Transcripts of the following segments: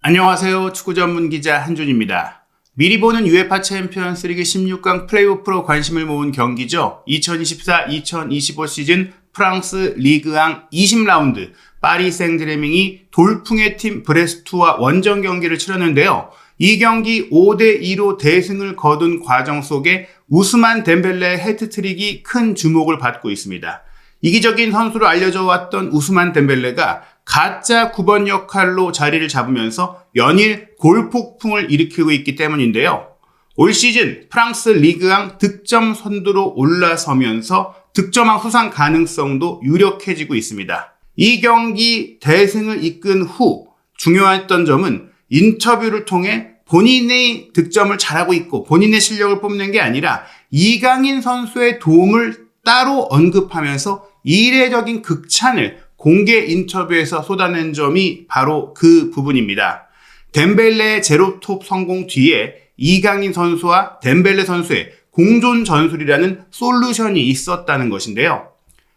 안녕하세요. 축구 전문 기자 한준입니다. 미리 보는 UEFA 챔피언스 리그 16강 플레이오프로 관심을 모은 경기죠. 2024-2025 시즌 프랑스 리그앙 20라운드 파리 생제르맹이 돌풍의 팀 브레스트와 원정 경기를 치렀는데요. 이 경기 5대2로 대승을 거둔 과정 속에 우스만 덴벨레의 해트트릭이 큰 주목을 받고 있습니다. 이기적인 선수로 알려져 왔던 우스만 덴벨레가 가짜 9번 역할로 자리를 잡으면서 연일 골폭풍을 일으키고 있기 때문인데요. 올 시즌 프랑스 리그앙 득점 선두로 올라서면서 득점왕 수상 가능성도 유력해지고 있습니다. 이 경기 대승을 이끈 후 중요했던 점은 인터뷰를 통해 본인의 득점을 잘하고 있고 본인의 실력을 뽐낸 게 아니라 이강인 선수의 도움을 따로 언급하면서 이례적인 극찬을 공개 인터뷰에서 쏟아낸 점이 바로 그 부분입니다. 덴벨레의 제로톱 성공 뒤에 이강인 선수와 덴벨레 선수의 공존 전술이라는 솔루션이 있었다는 것인데요.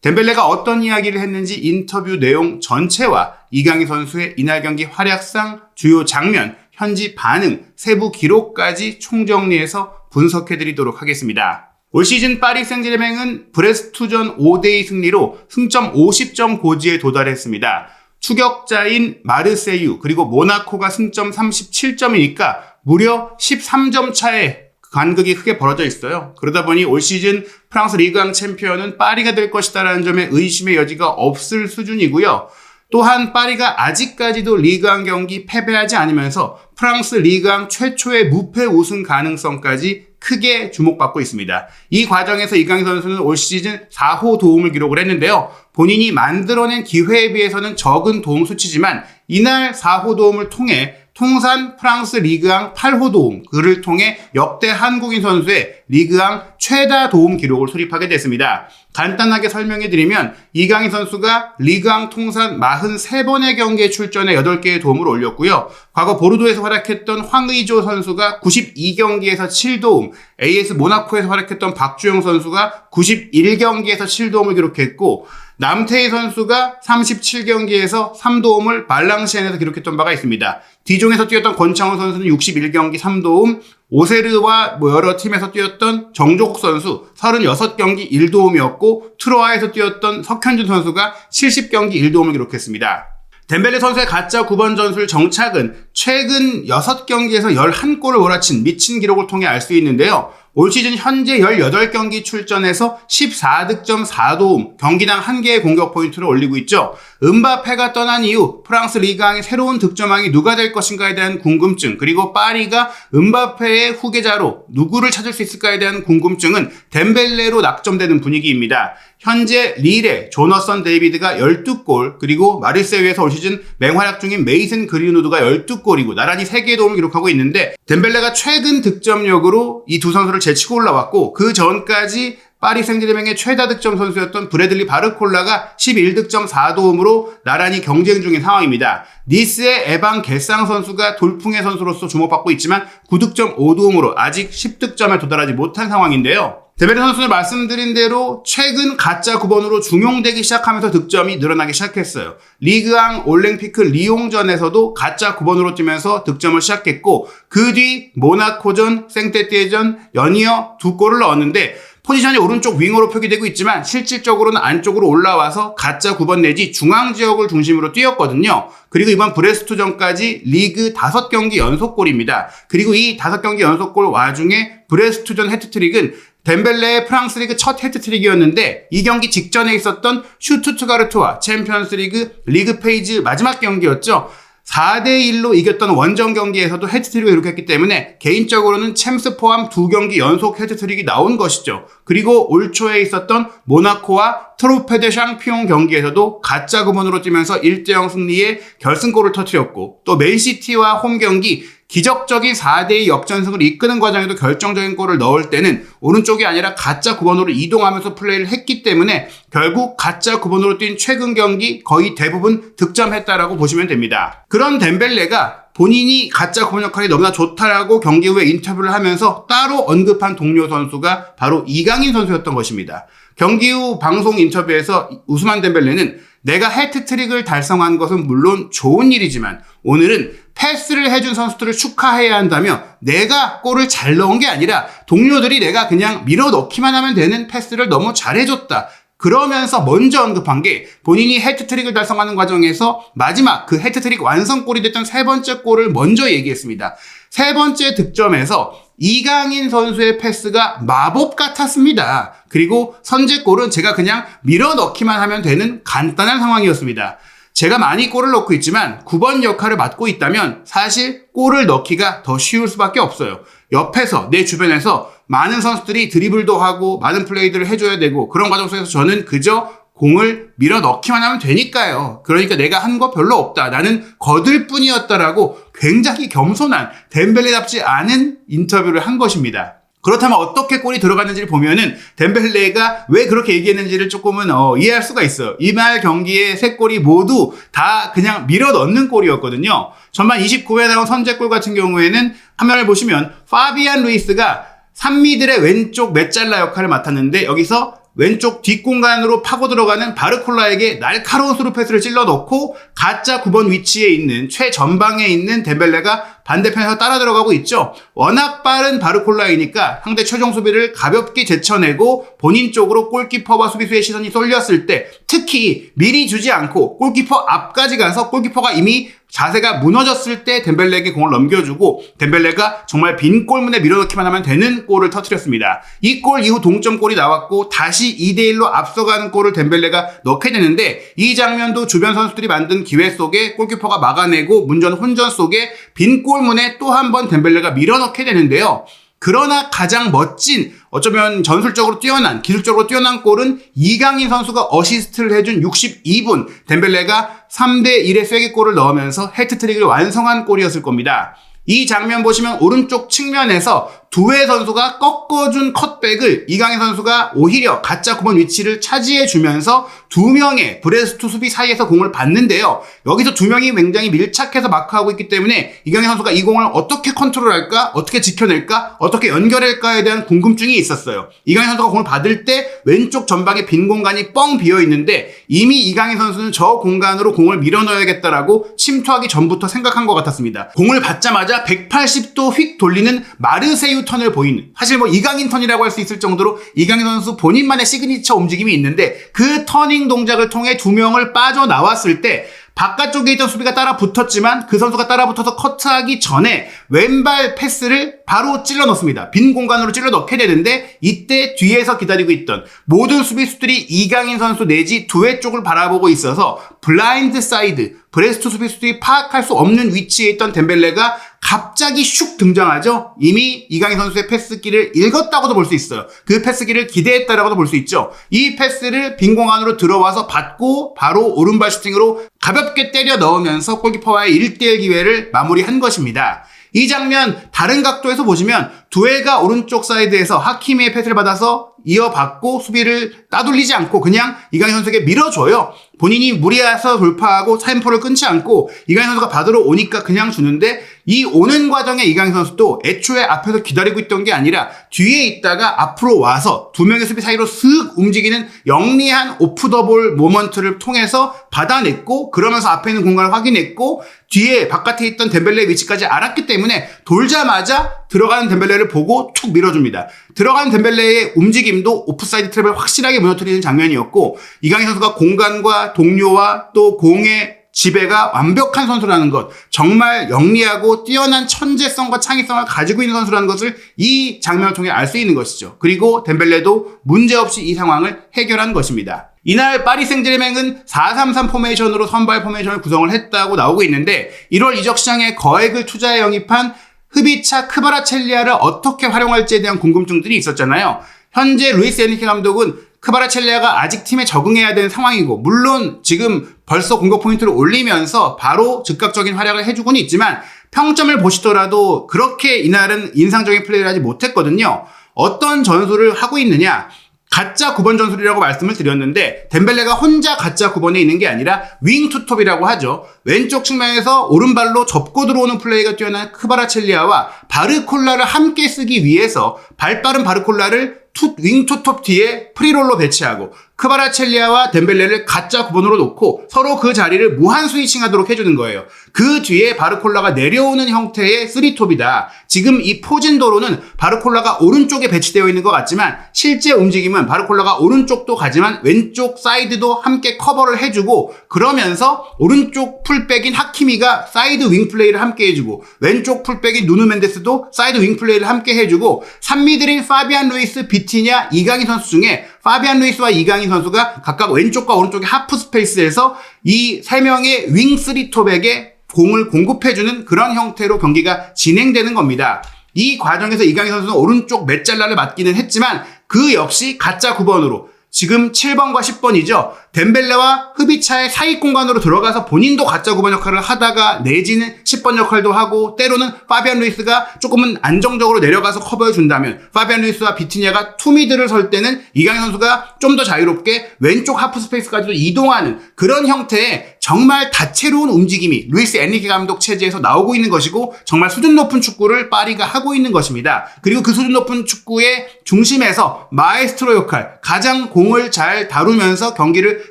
덴벨레가 어떤 이야기를 했는지 인터뷰 내용 전체와 이강인 선수의 이날 경기 활약상, 주요 장면, 현지 반응, 세부 기록까지 총정리해서 분석해드리도록 하겠습니다. 올 시즌 파리 생제르맹은 브레스트전 5대2 승리로 승점 50점 고지에 도달했습니다. 추격자인 마르세유 그리고 모나코가 승점 37점이니까 무려 13점 차에 간극이 크게 벌어져 있어요. 그러다 보니 올 시즌 프랑스 리그앙 챔피언은 파리가 될 것이다라는 점에 의심의 여지가 없을 수준이고요. 또한 파리가 아직까지도 리그앙 경기 패배하지 않으면서 프랑스 리그앙 최초의 무패 우승 가능성까지 크게 주목받고 있습니다. 이 과정에서 이강인 선수는 올 시즌 4호 도움을 기록을 했는데요. 본인이 만들어낸 기회에 비해서는 적은 도움 수치지만 이날 4호 도움을 통해 통산 프랑스 리그앙 8호 도움, 그를 통해 역대 한국인 선수의 리그앙 최다 도움 기록을 수립하게 됐습니다. 간단하게 설명해드리면 이강인 선수가 리그앙 통산 43번의 경기에 출전해 8개의 도움을 올렸고요. 과거 보르도에서 활약했던 황의조 선수가 92경기에서 7도움, AS 모나코에서 활약했던 박주영 선수가 91경기에서 7도움을 기록했고 남태희 선수가 37경기에서 3도움을 발랑시안에서 기록했던 바가 있습니다. 디종에서 뛰었던 권창훈 선수는 61경기 3도움, 오세르와 여러 팀에서 뛰었던 정조국 선수 36경기 1도움이었고 트로아에서 뛰었던 석현준 선수가 70경기 1도움을 기록했습니다. 덴벨레 선수의 가짜 9번 전술 정착은 최근 6경기에서 11골을 몰아친 미친 기록을 통해 알 수 있는데요. 올 시즌 현재 18경기 출전해서 14득점 4도움, 경기당 1개의 공격 포인트를 올리고 있죠. 음바페가 떠난 이후 프랑스 리그앙의 새로운 득점왕이 누가 될 것인가에 대한 궁금증, 그리고 파리가 음바페의 후계자로 누구를 찾을 수 있을까에 대한 궁금증은 덴벨레로 낙점되는 분위기입니다. 현재 릴의 조너선 데이비드가 12골, 그리고 마르세유에서 올 시즌 맹활약 중인 메이슨 그린우드가 12골이고 나란히 3개의 도움을 기록하고 있는데 덴벨레가 최근 득점력으로 이 두 선수를 제치고 올라왔고 그 전까지 파리 생제르맹의 최다 득점 선수였던 브래들리 바르콜라가 11득점 4도움으로 나란히 경쟁 중인 상황입니다. 니스의 에방 게상 선수가 돌풍의 선수로서 주목받고 있지만 9득점 5도움으로 아직 10득점에 도달하지 못한 상황인데요. 덴벨레 선수는 말씀드린 대로 최근 가짜 9번으로 중용되기 시작하면서 득점이 늘어나기 시작했어요. 리그앙 올랭피크 리옹전에서도 가짜 9번으로 뛰면서 득점을 시작했고 그 뒤 모나코전, 생테티에전 연이어 2골을 넣었는데 포지션이 오른쪽 윙어로 표기되고 있지만 실질적으로는 안쪽으로 올라와서 가짜 9번 내지 중앙 지역을 중심으로 뛰었거든요. 그리고 이번 브레스트전까지 리그 5경기 연속골입니다. 그리고 이 5경기 연속골 와중에 브레스트전 해트트릭은 덴벨레의 프랑스 리그 첫 해트트릭이었는데 이 경기 직전에 있었던 슈투트가르트와 챔피언스 리그 페이지 마지막 경기였죠. 4대1로 이겼던 원정 경기에서도 해트트릭을 기록했기 때문에 개인적으로는 챔스 포함 2경기 연속 해트트릭이 나온 것이죠. 그리고 올 초에 있었던 모나코와 트로페 데 샹피옹 경기에서도 가짜 9번으로 뛰면서 1대0 승리에 결승골을 터뜨렸고 또 맨시티와 홈 경기 기적적인 4대2 역전승을 이끄는 과정에도 결정적인 골을 넣을 때는 오른쪽이 아니라 가짜 9번으로 이동하면서 플레이를 했기 때문에 결국 가짜 9번으로 뛴 최근 경기 거의 대부분 득점했다라고 보시면 됩니다. 그런 덴벨레가 본인이 가짜 9번 역할이 너무나 좋다라고 경기 후에 인터뷰를 하면서 따로 언급한 동료 선수가 바로 이강인 선수였던 것입니다. 경기 후 방송 인터뷰에서 우스만 덴벨레는 내가 해트트릭을 달성한 것은 물론 좋은 일이지만 오늘은 패스를 해준 선수들을 축하해야 한다며 내가 골을 잘 넣은 게 아니라 동료들이 내가 그냥 밀어 넣기만 하면 되는 패스를 너무 잘해줬다. 그러면서 먼저 언급한 게 본인이 해트트릭을 달성하는 과정에서 마지막 그 해트트릭 완성골이 됐던 세 번째 골을 먼저 얘기했습니다. 세 번째 득점에서 이강인 선수의 패스가 마법 같았습니다. 그리고 선제골은 제가 그냥 밀어 넣기만 하면 되는 간단한 상황이었습니다. 제가 많이 골을 넣고 있지만 9번 역할을 맡고 있다면 사실 골을 넣기가 더 쉬울 수밖에 없어요. 옆에서 내 주변에서 많은 선수들이 드리블도 하고 많은 플레이들을 해줘야 되고 그런 과정 속에서 저는 그저 공을 밀어 넣기만 하면 되니까요. 그러니까 내가 한 거 별로 없다. 나는 거들 뿐이었다라고 굉장히 겸손한 덴벨레답지 않은 인터뷰를 한 것입니다. 그렇다면 어떻게 골이 들어갔는지를 보면은 덴벨레가 왜 그렇게 얘기했는지를 조금은 이해할 수가 있어요. 이날 경기의 세 골이 모두 다 그냥 밀어 넣는 골이었거든요. 전반 29분에 나온 선제골 같은 경우에는 화면을 보시면 파비안 루이스가 3미들의 왼쪽 메잘라 역할을 맡았는데 여기서 왼쪽 뒷공간으로 파고 들어가는 바르콜라에게 날카로운 스루 패스를 찔러 넣고 가짜 9번 위치에 있는 최전방에 있는 덴벨레가 반대편에서 따라 들어가고 있죠. 워낙 빠른 바르콜라이니까 상대 최종 수비를 가볍게 제쳐내고 본인 쪽으로 골키퍼와 수비수의 시선이 쏠렸을 때 특히 미리 주지 않고 골키퍼 앞까지 가서 골키퍼가 이미 자세가 무너졌을 때 덴벨레에게 공을 넘겨주고 덴벨레가 정말 빈 골문에 밀어넣기만 하면 되는 골을 터뜨렸습니다. 이 골 이후 동점골이 나왔고 다시 2대1로 앞서가는 골을 덴벨레가 넣게 되는데 이 장면도 주변 선수들이 만든 기회 속에 골키퍼가 막아내고 문전 혼전 속에 빈 골문에 또 한 번 덴벨레가 밀어넣게 되는데요. 그러나 가장 멋진 어쩌면 전술적으로 뛰어난 기술적으로 뛰어난 골은 이강인 선수가 어시스트를 해준 62분 덴벨레가 3대1의 쐐기골을 넣으면서 해트트릭을 완성한 골이었을 겁니다. 이 장면 보시면 오른쪽 측면에서 두웨 선수가 꺾어준 컷백을 이강인 선수가 오히려 가짜 9번 위치를 차지해주면서 두 명의 브레스트 수비 사이에서 공을 받는데요. 여기서 두 명이 굉장히 밀착해서 마크하고 있기 때문에 이강인 선수가 이 공을 어떻게 컨트롤할까, 어떻게 지켜낼까, 어떻게 연결할까에 대한 궁금증이 있었어요. 이강인 선수가 공을 받을 때 왼쪽 전방에 빈 공간이 뻥 비어있는데 이미 이강인 선수는 저 공간으로 공을 밀어넣어야겠다라고 침투하기 전부터 생각한 것 같았습니다. 공을 받자마자 180도 휙 돌리는 마르세유 턴을 보이는 사실 이강인 턴이라고 할 수 있을 정도로 이강인 선수 본인만의 시그니처 움직임이 있는데 그 터닝 동작을 통해 두 명을 빠져나왔을 때 바깥쪽에 있던 수비가 따라 붙었지만 그 선수가 따라 붙어서 커트하기 전에 왼발 패스를 바로 찔러 넣습니다. 빈 공간으로 찔러 넣게 되는데 이때 뒤에서 기다리고 있던 모든 수비수들이 이강인 선수 내지 두웨 쪽을 바라보고 있어서 블라인드 사이드 브레스트 수비수들이 파악할 수 없는 위치에 있던 덴벨레가 갑자기 슉 등장하죠. 이미 이강인 선수의 패스기를 읽었다고도 볼 수 있어요. 그 패스기를 기대했다라고도 볼 수 있죠. 이 패스를 빈 공간으로 들어와서 받고 바로 오른발 슈팅으로 가볍게 때려 넣으면서 골키퍼와의 1대1 기회를 마무리한 것입니다. 이 장면 다른 각도에서 보시면 두웨가 오른쪽 사이드에서 하키미의 패스를 받아서 이어받고 수비를 따돌리지 않고 그냥 이강인 선수에게 밀어줘요. 본인이 무리해서 돌파하고 템포를 끊지 않고 이강인 선수가 받으러 오니까 그냥 주는데 이 오는 과정에 이강인 선수도 애초에 앞에서 기다리고 있던 게 아니라 뒤에 있다가 앞으로 와서 두 명의 수비 사이로 슥 움직이는 영리한 오프 더 볼 모먼트를 통해서 받아냈고 그러면서 앞에 있는 공간을 확인했고 뒤에 바깥에 있던 덴벨레의 위치까지 알았기 때문에 돌자마자 들어가는 덴벨레를 보고 툭 밀어줍니다. 들어가는 덴벨레의 움직임도 오프사이드 트랩을 확실하게 무너뜨리는 장면이었고 이강인 선수가 공간과 동료와 또 공의 지배가 완벽한 선수라는 것, 정말 영리하고 뛰어난 천재성과 창의성을 가지고 있는 선수라는 것을 이 장면을 통해 알 수 있는 것이죠. 그리고 덴벨레도 문제없이 이 상황을 해결한 것입니다. 이날 파리 생제르맹은 4-3-3 포메이션으로 선발 포메이션을 구성을 했다고 나오고 있는데 1월 이적 시장에 거액을 투자해 영입한 흡이차 크바라첼리아를 어떻게 활용할지에 대한 궁금증들이 있었잖아요. 현재 루이스 에니케 감독은 크바라첼리아가 아직 팀에 적응해야 되는 상황이고 물론 지금 벌써 공격 포인트를 올리면서 바로 즉각적인 활약을 해주고는 있지만 평점을 보시더라도 그렇게 이날은 인상적인 플레이를 하지 못했거든요. 어떤 전술을 하고 있느냐? 가짜 9번 전술이라고 말씀을 드렸는데 덴벨레가 혼자 가짜 9번에 있는 게 아니라 윙 투톱이라고 하죠. 왼쪽 측면에서 오른발로 접고 들어오는 플레이가 뛰어난 크바라첼리아와 바르콜라를 함께 쓰기 위해서 발빠른 바르콜라를 윙 투톱 뒤에 프리롤로 배치하고 크바라첼리아와 덴벨레를 가짜 9번으로 놓고 서로 그 자리를 무한 스위칭하도록 해주는 거예요. 그 뒤에 바르콜라가 내려오는 형태의 3톱이다. 지금 이 포진도로는 바르콜라가 오른쪽에 배치되어 있는 것 같지만 실제 움직임은 바르콜라가 오른쪽도 가지만 왼쪽 사이드도 함께 커버를 해주고, 그러면서 오른쪽 풀백인 하키미가 사이드 윙 플레이를 함께 해주고 왼쪽 풀백인 누누 멘데스도 사이드 윙 플레이를 함께 해주고, 3미들인 파비안 루이스, 비티냐, 이강인 선수 중에 파비안 루이스와 이강인 선수가 각각 왼쪽과 오른쪽의 하프 스페이스에서 이 3명의 윙 3톱에게 공을 공급해주는 그런 형태로 경기가 진행되는 겁니다. 이 과정에서 이강인 선수는 오른쪽 메잘라를 맞기는 했지만 그 역시 가짜 9번으로 지금 7번과 10번이죠. 덴벨레와 흐비차의 사이 공간으로 들어가서 본인도 가짜 9번 역할을 하다가 내지는 10번 역할도 하고, 때로는 파비안 루이스가 조금은 안정적으로 내려가서 커버해준다면 파비안 루이스와 비티냐가 투미드를 설 때는 이강인 선수가 좀 더 자유롭게 왼쪽 하프 스페이스까지도 이동하는 그런 형태의 정말 다채로운 움직임이 루이스 엔리케 감독 체제에서 나오고 있는 것이고, 정말 수준 높은 축구를 파리가 하고 있는 것입니다. 그리고 그 수준 높은 축구의 중심에서 마에스트로 역할, 가장 공을 잘 다루면서 경기를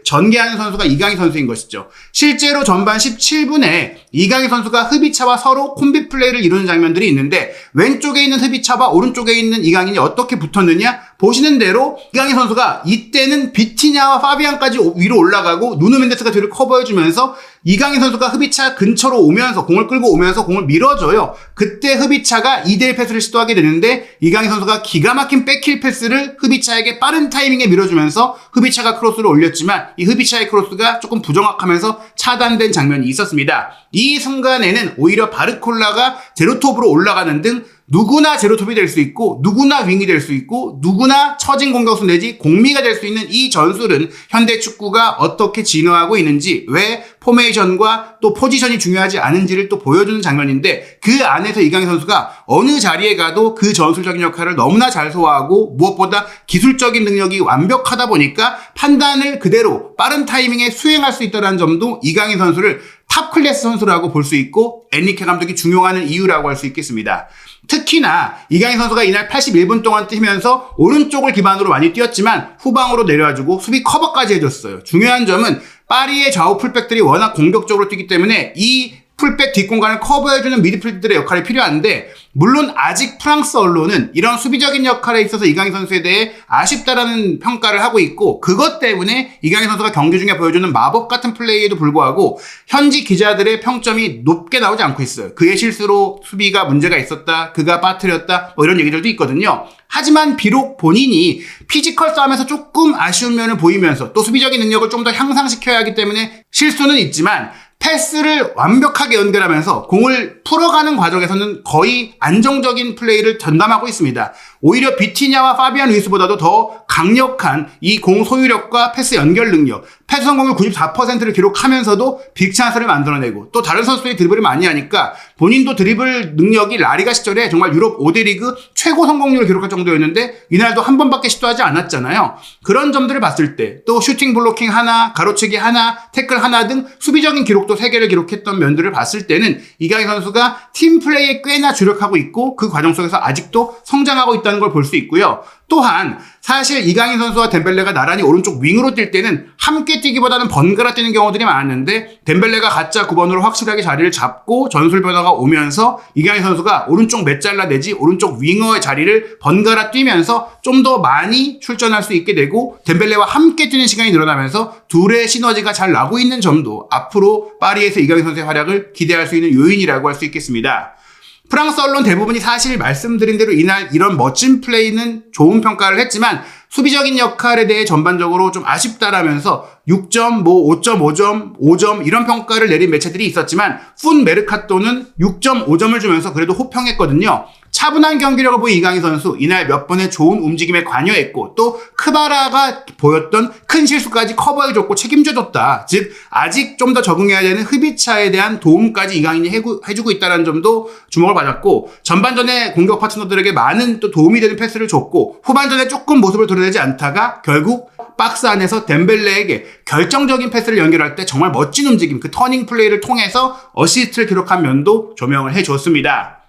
전개하는 선수가 이강인 선수인 것이죠. 실제로 전반 17분에 이강인 선수가 흐비차와 서로 콤비 플레이를 이루는 장면들이 있는데, 왼쪽에 있는 흐비차와 오른쪽에 있는 이강인이 어떻게 붙었느냐? 보시는 대로 이강인 선수가 이때는 비티냐와 파비안까지 위로 올라가고 누누 멘데스가 뒤를 커버해주면서 이강인 선수가 흐비차 근처로 오면서 공을 끌고 오면서 공을 밀어줘요. 그때 흐비차가 2대1 패스를 시도하게 되는데 이강인 선수가 기가 막힌 백힐 패스를 흐비차에게 빠른 타이밍에 밀어주면서 흐비차가 크로스를 올렸지만 이 흐비차의 크로스가 조금 부정확하면서 차단된 장면이 있었습니다. 이 순간에는 오히려 바르콜라가 제로톱으로 올라가는 등 누구나 제로톱이 될 수 있고 누구나 윙이 될 수 있고 누구나 처진 공격수 내지 공미가 될 수 있는 이 전술은 현대 축구가 어떻게 진화하고 있는지, 왜 포메이션과 또 포지션이 중요하지 않은지를 또 보여주는 장면인데, 그 안에서 이강인 선수가 어느 자리에 가도 그 전술적인 역할을 너무나 잘 소화하고 무엇보다 기술적인 능력이 완벽하다 보니까 판단을 그대로 빠른 타이밍에 수행할 수 있다는 점도 이강인 선수를 탑 클래스 선수라고 볼 수 있고 엔리케 감독이 중용하는 이유라고 할 수 있겠습니다. 특히나 이강인 선수가 이날 81분 동안 뛰면서 오른쪽을 기반으로 많이 뛰었지만 후방으로 내려와주고 수비 커버까지 해줬어요. 중요한 점은 파리의 좌우 풀백들이 워낙 공격적으로 뛰기 때문에 이 풀백 뒷공간을 커버해주는 미드필더들의 역할이 필요한데, 물론 아직 프랑스 언론은 이런 수비적인 역할에 있어서 이강인 선수에 대해 아쉽다라는 평가를 하고 있고, 그것 때문에 이강인 선수가 경기 중에 보여주는 마법 같은 플레이에도 불구하고 현지 기자들의 평점이 높게 나오지 않고 있어요. 그의 실수로 수비가 문제가 있었다, 그가 빠뜨렸다, 뭐 이런 얘기들도 있거든요. 하지만 비록 본인이 피지컬 싸움에서 조금 아쉬운 면을 보이면서 또 수비적인 능력을 좀 더 향상시켜야 하기 때문에 실수는 있지만, 패스를 완벽하게 연결하면서 공을 풀어가는 과정에서는 거의 안정적인 플레이를 전담하고 있습니다. 오히려 비티냐와 파비안 루이스보다도 더 강력한 이 공 소유력과 패스 연결 능력, 패스 성공률 94%를 기록하면서도 빅찬스를 만들어내고, 또 다른 선수들이 드리블을 많이 하니까 본인도 드리블 능력이 라리가 시절에 정말 유럽 5대 리그 최고 성공률을 기록할 정도였는데 이날도 한 번밖에 시도하지 않았잖아요. 그런 점들을 봤을 때 또 슈팅 블로킹 하나, 가로채기 하나, 태클 하나 등 수비적인 기록도 3개를 기록했던 면들을 봤을 때는 이강인 선수가 팀 플레이에 꽤나 주력하고 있고 그 과정 속에서 아직도 성장하고 있다는 걸 볼 수 있고요. 또한 사실 이강인 선수와 덴벨레가 나란히 오른쪽 윙으로 뛸 때는 함께 뛰기보다는 번갈아 뛰는 경우들이 많았는데, 덴벨레가 가짜 9번으로 확실하게 자리를 잡고 전술 변화가 오면서 이강인 선수가 오른쪽 메잘라 내지 오른쪽 윙어의 자리를 번갈아 뛰면서 좀 더 많이 출전할 수 있게 되고 덴벨레와 함께 뛰는 시간이 늘어나면서 둘의 시너지가 잘 나고 있는 점도 앞으로 파리에서 이강인 선수의 활약을 기대할 수 있는 요인이라고 할 수 있겠습니다. 프랑스 언론 대부분이 사실 말씀드린 대로 이날 이런 멋진 플레이는 좋은 평가를 했지만 수비적인 역할에 대해 전반적으로 좀 아쉽다라면서 6점, 뭐 5.5점, 5점 이런 평가를 내린 매체들이 있었지만 푼 메르카토는 6.5점을 주면서 그래도 호평했거든요. 차분한 경기력을 보인 이강인 선수, 이날 몇 번의 좋은 움직임에 관여했고 또 크바라가 보였던 큰 실수까지 커버해줬고 책임져줬다. 즉 아직 좀 더 적응해야 되는 흐비차에 대한 도움까지 이강인이 해주고 있다는 점도 주목을 받았고, 전반전에 공격 파트너들에게 많은 또 도움이 되는 패스를 줬고 후반전에 조금 모습을 드러내지 않다가 결국 박스 안에서 덴벨레에게 결정적인 패스를 연결할 때 정말 멋진 움직임, 그 터닝 플레이를 통해서 어시스트를 기록한 면도 조명을 해줬습니다.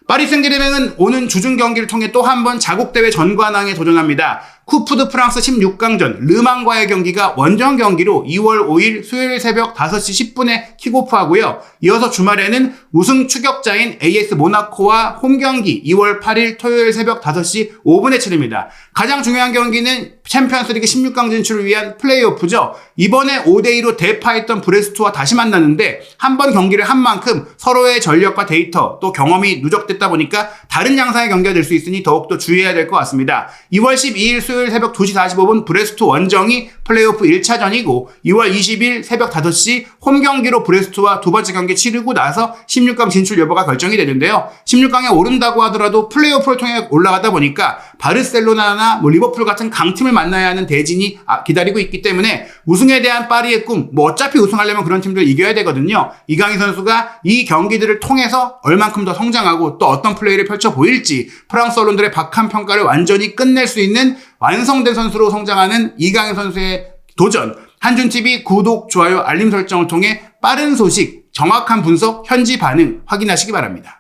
파리 생제르맹은 오는 주중 경기를 통해 또 한 번 자국대회 전관왕에 도전합니다. 쿠프 드 프랑스 16강전 르망과의 경기가 원정 경기로 2월 5일 수요일 새벽 5시 10분에 킥오프하고요. 이어서 주말에는 우승 추격자인 AS 모나코와 홈 경기 2월 8일 토요일 새벽 5시 5분에 치릅니다. 가장 중요한 경기는 챔피언스리그 16강 진출을 위한 플레이오프죠. 이번에 5대2로 대파했던 브레스트와 다시 만났는데 한 번 경기를 한 만큼 서로의 전력과 데이터 또 경험이 누적됐다 보니까 다른 양상의 경기가 될 수 있으니 더욱더 주의해야 될 것 같습니다. 2월 12일 수요일 새벽 2시 45분 브레스트 원정이 플레이오프 1차전이고 2월 20일 새벽 5시 홈 경기로 브레스트와 두 번째 경기 치르고 나서 16강 진출 여부가 결정이 되는데요. 16강에 오른다고 하더라도 플레이오프를 통해 올라가다 보니까 바르셀로나나 리버풀 같은 강팀을 만나야 하는 대진이 기다리고 있기 때문에 우승에 대한 파리의 꿈, 어차피 우승하려면 그런 팀들 이겨야 되거든요. 이강인 선수가 이 경기들을 통해서 얼만큼 더 성장하고 또 어떤 플레이를 펼쳐 보일지 프랑스 언론들의 박한 평가를 완전히 끝낼 수 있는 완성된 선수로 성장하는 이강인 선수의 도전. 한준TV 구독, 좋아요, 알림 설정을 통해 빠른 소식, 정확한 분석, 현지 반응 확인하시기 바랍니다.